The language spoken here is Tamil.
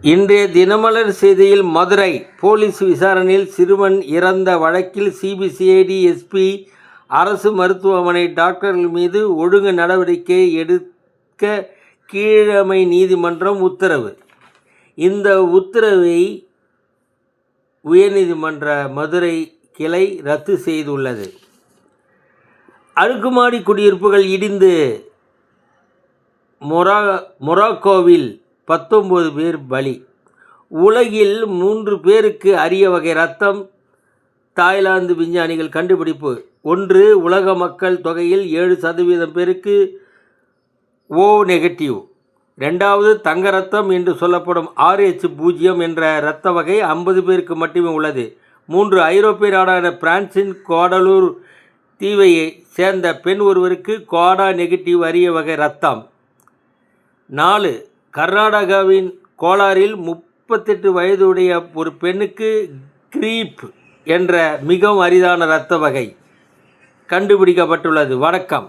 இன்றைய தினமலர் செய்தியில் மதுரை போலீஸ் விசாரணையில் சிறுவன் இறந்த வழக்கில் சிபிசிஐடி எஸ்பி அரசு மருத்துவமனை டாக்டர்கள் மீது ஒழுங்கு நடவடிக்கை எடுக்க கீழமை நீதிமன்றம் உத்தரவு. இந்த உத்தரவை உயர்நீதிமன்ற மதுரை கிளை ரத்து செய்துள்ளது. அடுக்குமாடி குடியிருப்புகள் இடிந்து மொராக்கோவில் 19 பேர் பலி. உலகில் 3 பேருக்கு அரிய வகை இரத்தம் தாய்லாந்து விஞ்ஞானிகள் கண்டுபிடிப்பு. ஒன்று, உலக மக்கள் தொகையில் 7% பேருக்கு ஓ நெகட்டிவ். 2வது, தங்க ரத்தம் என்று சொல்லப்படும் RH0 என்ற இரத்த வகை 50 பேருக்கு மட்டுமே உள்ளது. 3, ஐரோப்பிய நாடான பிரான்சின் கோடலூர் தீவையை சேர்ந்த பெண் ஒருவருக்கு கோடா நெகட்டிவ் அரிய வகை இரத்தம். 4, கர்நாடகாவின் கோலாரில் 38 வயதுடைய ஒரு பெண்ணுக்கு கிரீப் என்ற மிகவும் அரிதான இரத்த வகை கண்டுபிடிக்கப்பட்டுள்ளது. வணக்கம்.